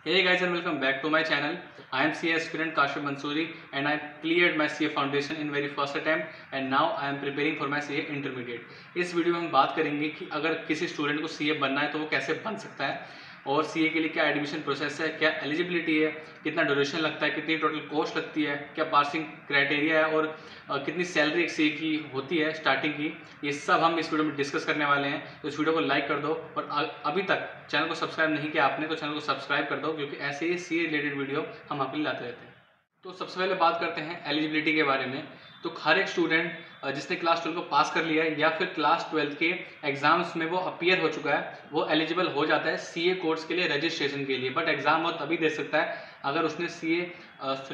Hey guys and welcome back to my channel. I am CA aspirant Kashif Mansoori and I cleared my CA foundation in very first attempt and now I am preparing for my CA intermediate. इस video में हम बात करेंगे कि अगर किसी student को CA बनना है तो वो कैसे बन सकता है और CA के लिए क्या एडमिशन प्रोसेस है, क्या एलिजिबिलिटी है, कितना ड्यूरेशन लगता है, कितनी टोटल कॉस्ट लगती है, क्या पासिंग क्राइटेरिया है और कितनी सैलरी एक CA की होती है स्टार्टिंग की, ये सब हम इस वीडियो में डिस्कस करने वाले हैं। तो इस वीडियो को लाइक कर दो और अभी तक चैनल को सब्सक्राइब नहीं किया आपने तो चैनल को सब्सक्राइब कर दो क्योंकि ऐसे ही CA रिलेटेड वीडियो हम आपके लिए लाते रहते हैं। तो सबसे पहले बात करते हैं एलिजिबिलिटी के बारे में। तो हर एक स्टूडेंट जिसने क्लास 12 को पास कर लिया है या फिर क्लास 12 के एग्जाम्स में वो अपीयर हो चुका है वो एलिजिबल हो जाता है CA कोर्स के लिए रजिस्ट्रेशन के लिए। बट एग्जाम वो तभी दे सकता है अगर उसने CA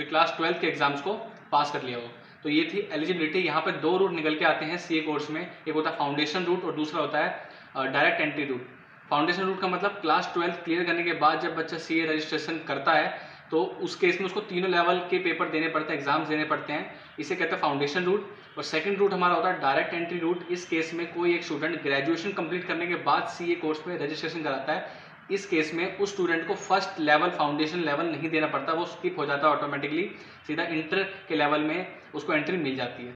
क्लास 12 के एग्जाम्स को पास कर लिया हो। तो ये थी एलिजिबिलिटी। यहाँ पर दो रूट निकल के आते हैं CA कोर्स में, एक होता है फाउंडेशन रूट और दूसरा होता है direct entry route. Foundation route का मतलब क्लास 12 क्लियर करने के बाद जब बच्चा CA रजिस्ट्रेशन करता है तो उस केस में उसको तीनों लेवल के पेपर देने पड़ते हैं, एग्जाम्स देने पड़ते हैं। इसे कहते हैं फाउंडेशन रूट। और सेकंड रूट हमारा होता है डायरेक्ट एंट्री रूट। इस केस में कोई एक स्टूडेंट ग्रेजुएशन कंप्लीट करने के बाद CA कोर्स में रजिस्ट्रेशन कराता है। इस केस में उस स्टूडेंट को फर्स्ट लेवल फाउंडेशन लेवल नहीं देना पड़ता, वो स्किप हो जाता है ऑटोमेटिकली, सीधा इंटर के लेवल में उसको एंट्री मिल जाती है।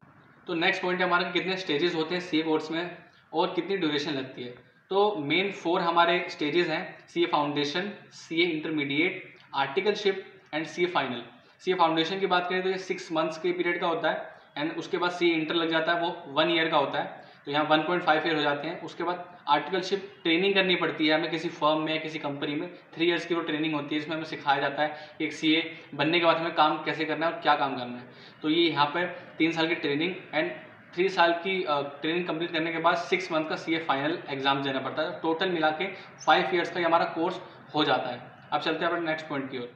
तो नेक्स्ट पॉइंट है हमारा कितने स्टेजेस होते हैं CA कोर्स में और कितनी ड्यूरेशन लगती है। तो मेन 4 हमारे स्टेजेस हैं, CA foundation, CA intermediate, articleship and CA final. CA foundation की बात करें तो ये 6 मंथ्स के पीरियड का होता है एंड उसके बाद CA इंटर लग जाता है, वो 1 ईयर का होता है, तो यहाँ 1.5 ईयर हो जाते हैं। उसके बाद आर्टिकलशिप ट्रेनिंग करनी पड़ती है हमें किसी फर्म में, किसी कंपनी में। 3 इयर्स की वो ट्रेनिंग होती है जिसमें हमें सिखाया जाता है कि एक CA बनने के बाद हमें काम कैसे करना है और क्या काम करना है। तो ये यहाँ पर 3 साल की ट्रेनिंग एंड 3 साल की ट्रेनिंग कंप्लीट करने के बाद 6 मंथ का CA फाइनल एग्जाम देना पड़ता है। टोटल मिला के 5 ईयर्स का ये हमारा कोर्स हो जाता है। अब चलते हैं अपने नेक्स्ट पॉइंट की ओर।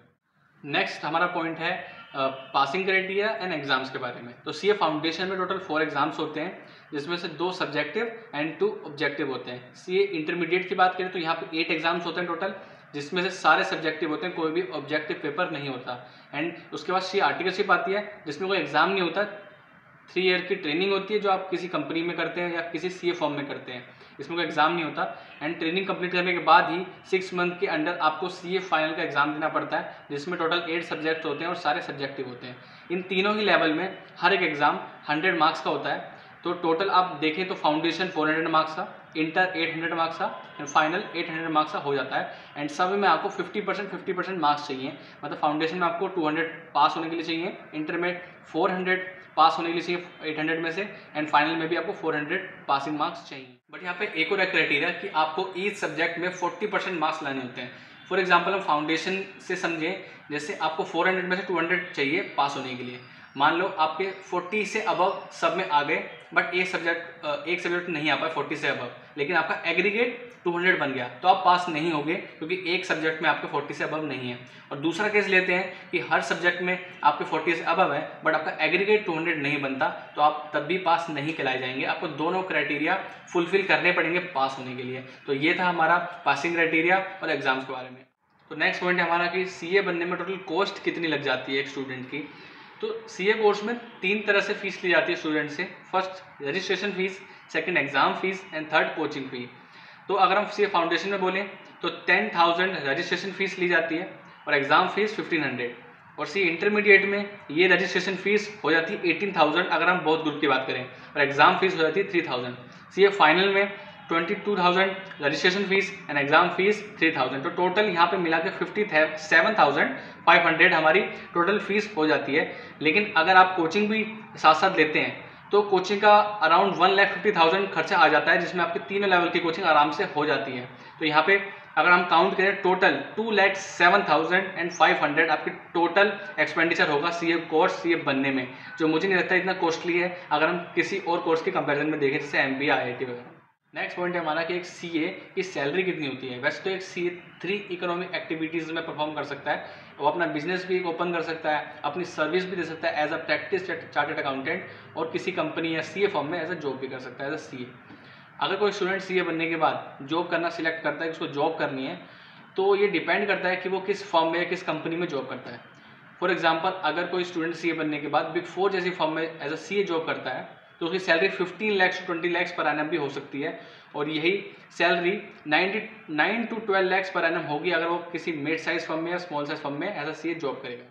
नेक्स्ट हमारा पॉइंट है पासिंग क्राइटेरिया एंड एग्जाम्स के बारे में। तो CA फाउंडेशन में टोटल 4 एग्जाम्स होते हैं जिसमें से 2 सब्जेक्टिव एंड 2 ऑब्जेक्टिव होते हैं। CA इंटरमीडिएट की बात करें तो यहाँ पे 8 एग्जाम्स होते हैं टोटल, जिसमें से सारे सब्जेक्टिव होते हैं, कोई भी ऑब्जेक्टिव पेपर नहीं होता। एंड उसके बाद CA आर्टिकलशिप आती है जिसमें कोई एग्जाम नहीं होता, 3 ईयर की ट्रेनिंग होती है जो आप किसी कंपनी में करते हैं या किसी CA फॉर्म में करते हैं, इसमें कोई एग्जाम नहीं होता। एंड ट्रेनिंग कंप्लीट करने के बाद ही 6 मंथ के अंडर आपको CA फाइनल का एग्जाम देना पड़ता है जिसमें टोटल 8 सब्जेक्ट होते हैं और सारे सब्जेक्टिव होते हैं। इन तीनों ही लेवल में हर एक एग्जाम 100 मार्क्स का होता है। तो टोटल आप देखें तो फाउंडेशन 400 मार्क्स का, इंटर 800 मार्क्स का एंड फाइनल 800 मार्क्स का हो जाता है। एंड सब में आपको 50% मार्क्स चाहिए, मतलब फाउंडेशन में आपको 200 पास होने के लिए चाहिए, इंटर में 400 पास होने के लिए चाहिए 800 में से, एंड फाइनल में भी आपको 400 पासिंग मार्क्स चाहिए। बट यहाँ पे एक और क्राइटेरिया कि आपको ईच सब्जेक्ट में 40% मार्क्स लाने होते हैं। फॉर एग्जाम्पल हम फाउंडेशन से समझें, जैसे आपको 400 में से 200 चाहिए पास होने के लिए। मान लो आपके 40 से अबव सब में आ गए बट एक सब्जेक्ट नहीं आ पाए 40 से अबव, लेकिन आपका एग्रीगेट 200 बन गया तो आप पास नहीं होंगे क्योंकि एक सब्जेक्ट में आपके 40 से अबव नहीं है। और दूसरा केस लेते हैं कि हर सब्जेक्ट में आपके 40 से अबव है बट आपका एग्रीगेट 200 नहीं बनता, तो आप तब भी पास नहीं कहलाए जाएंगे। आपको दोनों क्राइटेरिया फुलफिल करने पड़ेंगे पास होने के लिए। तो ये था हमारा पासिंग क्राइटेरिया और एग्जाम्स के बारे में। तो नेक्स्ट पॉइंट है हमारा कि CA बनने में टोटल कॉस्ट कितनी लग जाती है एक स्टूडेंट की। तो CA कोर्स में 3 तरह से फीस ली जाती है स्टूडेंट से। First registration fees, second exam fees and third coaching fee. तो अगर हम CA फाउंडेशन में बोलें तो 10,000 रजिस्ट्रेशन फीस ली जाती है और एग्जाम फीस 1500। और CA इंटरमीडिएट में ये रजिस्ट्रेशन फीस हो जाती है 18,000 अगर हम बहुत ग्रुप की बात करें, और एग्जाम फीस हो जाती है 3,000। CA फाइनल में 22,000 registration fees and exam fees 3,000। तो टोटल यहाँ पे मिला के 57,500 हमारी टोटल फीस हो जाती है। लेकिन अगर आप कोचिंग भी साथ साथ लेते हैं तो कोचिंग का अराउंड 1,50,000 खर्चा आ जाता है जिसमें आपके 3 लेवल की कोचिंग आराम से हो जाती है। तो यहाँ पे अगर हम काउंट करें टोटल 2,07,500 आपकी टोटल एक्सपेंडिचर होगा CA कोर्स CA बनने में, जो मुझे नहीं लगता इतना कॉस्टली है अगर हम किसी और कोर्स के कंपैरिजन में देखें जैसे MBA IIT वगैरह। नेक्स्ट पॉइंट है हमारा कि एक CA की सैलरी कितनी होती है। वैसे तो एक CA 3 इकोनॉमिक एक्टिविटीज़ में परफॉर्म कर सकता है, वो अपना बिजनेस भी ओपन कर सकता है, अपनी सर्विस भी दे सकता है as a practice chartered accountant, और किसी कंपनी या CA फॉर्म में एज अ जॉब भी कर सकता है एज अ CA। अगर कोई स्टूडेंट CA बनने के बाद जॉब करना सिलेक्ट करता है कि उसको जॉब करनी है, तो ये डिपेंड करता है कि वो किस फॉर्म में या किस कंपनी में जॉब करता है। फॉर एग्जाम्पल अगर कोई स्टूडेंट CA बनने के बाद बिग 4 जैसी फॉर्म में एज अ CA जॉब करता है तो उसकी salary 15 lakh to 20 lakh per annum भी हो सकती है, और यही salary 9 to 12 lakh per annum होगी अगर वो किसी मिड साइज फर्म में या स्मॉल साइज फर्म में एज अ सीए जॉब करेगा।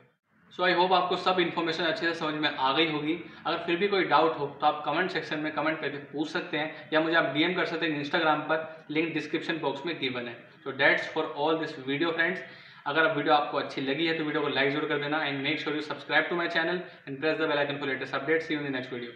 सो आई होप आपको सब इन्फॉर्मेशन अच्छे से समझ में आ गई होगी। अगर फिर भी कोई डाउट हो तो आप कमेंट सेक्शन में कमेंट करके पूछ सकते हैं, या मुझे आप डीएम कर सकते हैं इंस्टाग्राम पर, लिंक डिस्क्रिप्शन बॉक्स में गिवन है। So that's for all this video friends. अगर आप वीडियो आपको अच्छी लगी है तो वीडियो को लाइक जरूर कर देना, and make sure you subscribe to my channel and press the bell icon for latest updates. See you in the next video.